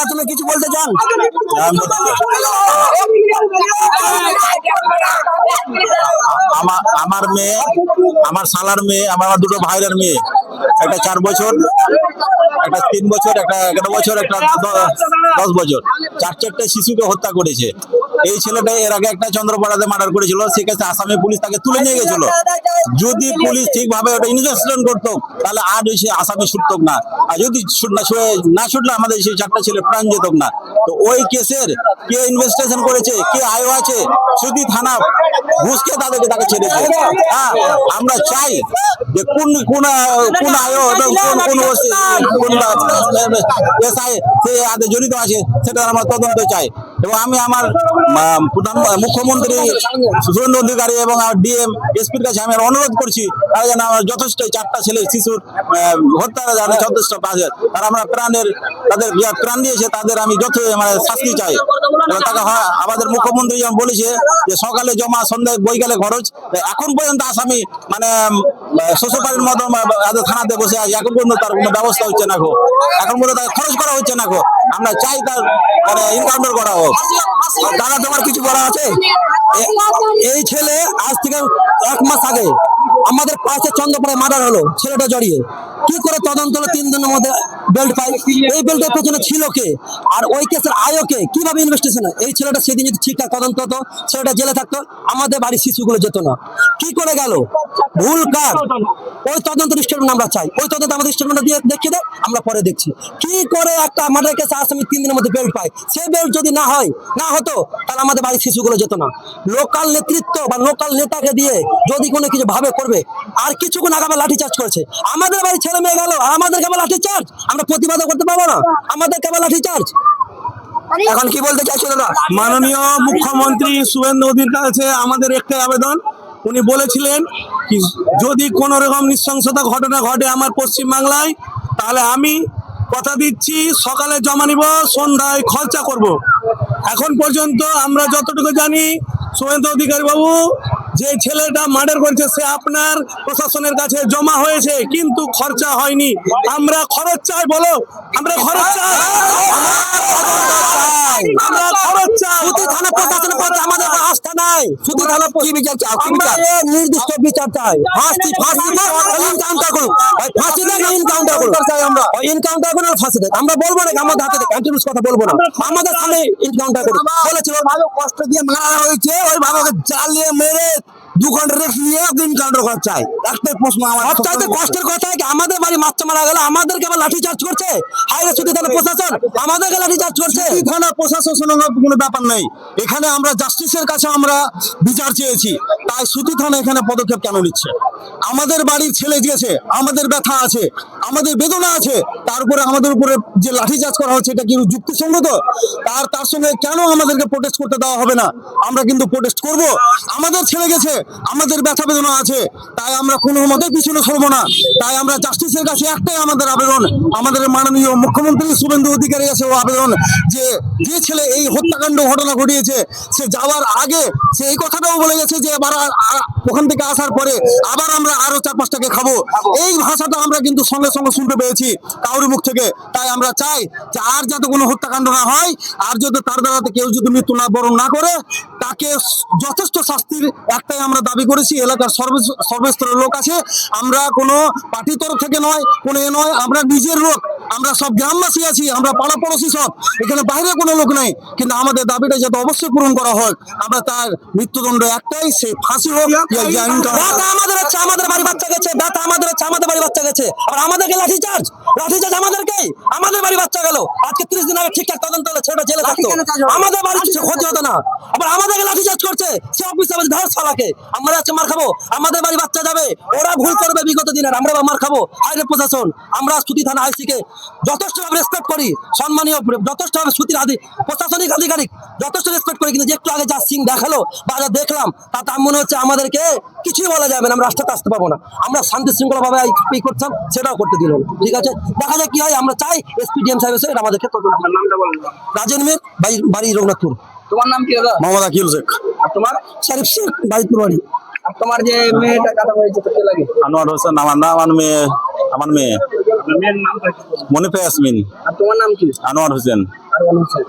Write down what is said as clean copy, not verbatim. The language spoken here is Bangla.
প্রথমে কিছু বলতে চান? আমার মেয়ে, আমার শালার মেয়ে, আমার দুটো ভাইয়ের মেয়ে, একটা 4 বছর, একটা 3 বছর, একটা 11 বছর, একটা 10 বছর, চারটে শিশুকে হত্যা করেছে। এই ছেলেটা এর আগে একটা চন্দ্রপাড়াতে মার্ডার করেছিল, সে কাছে আসামি পুলিশ তাকে তুলে নিয়ে গেছিল। যদি পুলিশ ঠিকভাবে ওটা ইনভেস্টিগেশন করতো তাহলে আর সে আসামি ছুটতো না, আর যদি না ছুটলে আমাদের সেই 4টা ছেলে প্রাণ যেত না। তো ওই কেসের কে ইনভেস্টিগেশন করেছে, কে আয়ো আছে, সুতি থানা ঘুষকে তাকে ছেড়েছে। হ্যাঁ, আমরা চাই যে কোন কোন কোন আয়ো এবং কোন এসআই সে জড়িত আছে সেটা আমরা তদন্ত চাই। এবং আমি আমার মুখ্যমন্ত্রী শুভেন্দু অধিকারী এবং ডিএম এসপির কাছে আমি অনুরোধ করছি তারা যেন আমার যথেষ্ট 4টা ছেলে শিশুর হত্যা যথেষ্ট তারা আমরা তাদের প্রাণ দিয়েছে, তাদের আমি শাস্তি চাই। এবং তাকে আমাদের মুখ্যমন্ত্রী যেমন বলেছে যে সকালে জমা সন্ধ্যায় বৈকালে খরচ, এখন পর্যন্ত আসামি শ্বশুরবাড়ির মতো থানাতে বসে আছে, এখন পর্যন্ত তার কোনো ব্যবস্থা হচ্ছে না গো, এখন পর্যন্ত তার খরচ করা হচ্ছে না গো। আমরা চাই তার এনকাউন্টার করা হোক। দাদা তোমার কিছু বলা আছে? এই ছেলে আজ থেকে 1 মাস আগে আমাদের পাশে চন্দ্রপাড়ায় মার্ডার হলো, ছেলেটা জড়িয়ে কি করে তদন্ত হলো, 3 দিনের মধ্যে বেল্ট পাই। এই বেল্টের পেছনে ছিল কে, আর ওই কেসের আয়োকে কিভাবে ইনভেস্টিগেশন? এই ছেলেটা সেদিন যদি ঠিকঠাক তদন্ত হতো, ছেলেটা জেলে থাকতো, আমাদের বাড়ির শিশুগুলো যেত না। কি করে গেল, ভুল কার? ওই তদন্তের স্টেটমেন্ট আমরা চাই, ওই তদন্ত আমাদের স্টেটমেন্ট দিয়ে দেখিয়ে দেয়, আমরা পরে দেখছি। কি করে একটা মার্ডার কেসে আসামি 3 দিনের মধ্যে বেল্ট পায়? সেই বেল্ট যদি না হতো তাহলে আমাদের বাড়ির শিশুগুলো যেত না। লোকাল নেতৃত্ব বা লোকাল নেতাকে দিয়ে যদি কোনো কিছু ভাবে করবে, আর কিছুক্ষণ আগে লাঠি চার্জ করেছে, আমাদের বাড়ির ছেলে মেয়ে গেল, আর আমাদের কেবল লাঠি চার্জ, আমরা প্রতিবাদ করতে পারবো না, আমাদের কেবল লাঠি চার্জ। এখন কি বলতে চাইছো দাদা? মাননীয় মুখ্যমন্ত্রী শুভেন্দু অধিকারীর কাছে আমাদের একটাই আবেদন, উনি বলেছিলেন কি যদি কোন রকম নৃশংসতা ঘটনা ঘটে আমার পশ্চিমবাংলায়, তাহলে আমি কথা দিচ্ছি সকালে জমা নিব, সন্ধ্যায় খরচা করব। এখন পর্যন্ত আমরা যতটুকু জানি শুভেন্দু অধিকারী বাবু যে ছেলেটা মার্ডার করেছে সে আপনার প্রশাসনের কাছে জমা হয়েছে, কিন্তু খরচা হয়নি। আমরা খরচ চাই, বলো আমরা খরচ চাই, আমরা খরচ চাই। শুধু থানা প্রশাসনের প্রতি আমাদের আস্থা নাই, শুধু থানা কি বিচার চাই, আমরা নির্দিষ্ট বিচার চাই। ফাঁসি ইনকাউন্টার করুন, ফাঁসি দেন, ইনকাউন্টার করুন, আমরা ইনকাউন্টার করুন, ফাঁসি দেন। আমরা বলবো না আমাদের হাতে কন্টিনিউস কথা বলবো না, আমাদের সামনে ইনকাউন্টার করুন। বলেছিল ভালো কষ্ট দিয়ে মারা হয়েছে, ওই বাবাকে জ্বালিয়ে মেরে 2 ঘন্টা রেখে নিয়ে ইনকাউন্টার করা চাই। একটাই প্রশ্ন আমার, সবচাইতে কষ্টের কথা কি আমাদের বাড়ি বাচ্চা মারা গেল, আমাদেরকে আবার লাঠি চার্জ করছে। হাইরে শুধু থানা প্রশাসন আমাদেরকে লাঠি চার্জ করছে। থানা প্রশাসনের কোনো ব্যাপার নেই, এখানে আমরা জাস্টিসের কাছে আমরা বিচার চেয়েছি, তাই সুতি থানা এখানে পদক্ষেপ কেন নিচ্ছে? আমাদের বাড়ির ছেলে গিয়েছে, আমাদের ব্যথা আছে, আমাদের বেদনা আছে, তারপরে আমাদের উপরে যে লাঠিচার্জ করা হচ্ছে এটা কি যুক্তিসঙ্গত? তার সঙ্গে কেন আমাদেরকে প্রোটেস্ট করতে দেওয়া হবে না? আমরা কিন্তু প্রোটেস্ট করব, আমাদের ছেলে গেছে, আমাদের ব্যথা বেদনা আছে, তাই আমরা কোনো মতে পিছনে সরবো না। তাই আমরা জাস্টিসের কাছে একটাই আমাদের আবেদন, আমাদের মাননীয় মুখ্যমন্ত্রী শুভেন্দু অধিকারী কাছে আবেদন যে ছেলে এই হত্যাকাণ্ড ঘটনা ঘটিয়েছে সে যাওয়ার আগে সে এই কথাটাও বলে গেছে যে এবার ওখান থেকে আসার পরে আবার আমরা আরো 4-5টাকে খাবো। এই ভাষাটা আমরা কিন্তু সঙ্গে সঙ্গে শুনতে পেয়েছি কাউরি মুখ থেকে। তাই আমরা চাই যে আর যাতে কোনো হত্যাকাণ্ড না হয়, আর যদি তার দ্বারাতে কেউ যদি মৃত্যু না বরণ না করে, তাকে যথেষ্ট শাস্তির একটাই আমরা দাবি করেছি। এলাকার সর্বস্তরের লোক আছে, আমরা কোনো পার্টির তরফ থেকে নয়, কোনো নয়, আমরা নিজের লোক, আমরা সব গ্রামবাসী আছি, আমরা পাড়া পড়োশি সব, এখানে বাইরে কোনো লোক নেই। কিন্তু আমাদের দাবিটা যাতে অবশ্যই পূরণ করা হয়, আমরা তার মৃত্যুদণ্ড একটাই, সে ফাঁসি হোক। আমাদের হচ্ছে আমাদের বাড়ি বাচ্চা গেছে, ব্যথা আমাদের হচ্ছে আমাদের বাড়ি বাচ্চা গেছে, আর আমাদেরকে লাঠিচার্জ আমাদেরকেই, আমাদের বাড়ি বাচ্চা গেল। আজকে 30 দিন আগে ঠিকঠাক তদন্ত হলে ছেলেটা জেলে থাকতো, আমাদের বাড়ির কিছু ক্ষতি হতো না, আবার আমাদেরকে লাঠিচার্জ করছে। সে অফিসে ধর সালাকে আমরা হচ্ছে মার খাবো, আমাদের বাড়ি বাচ্চা যাবে, ওরা ভুল করবে বিগত দিনের, আমরা মার খাবো। হাইরে প্রশাসন, আমরা সুতি থানা আইসিকে যথেষ্টভাবে রেসপেক্ট করি, সম্মানীয় যথেষ্টভাবে সুতির প্রশাসনিক আধিকারিক যথেষ্ট রেসপেক্ট করি, কিন্তু যে একটু আগে যা সিং দেখালো বা যা দেখলাম তাতে মনে হচ্ছে আমাদেরকে কিছুই বলা যাবে না, আমরা রাস্তাতে আসতে পারবো না। আমরা শান্তি শৃঙ্খলা ভাবে করতাম, সেটাও করতে দিল না। ঠিক আছে, দেখা যাক কি হয়। আমরা চাই এসপিডিএম সাহেব এসে আমাদেরকে রাজেন মির বাড়ি রঘুনাথপুর। তোমার নাম কি দাদা? মোহাম্মদ আকিল শেখ। আর তোমার? শরীফ শেখ, বাড়িপুর বাড়ি। আর তোমার যে মেয়েটা কাটা হয়েছে তো কে লাগে? আনোয়ার হোসেন আমার নাম, আমার মেয়ে মেয়ের নাম মনিফা ইয়াসমিন। আর তোমার নাম কি? আনোয়ার হোসেন। আরমান হোসেন।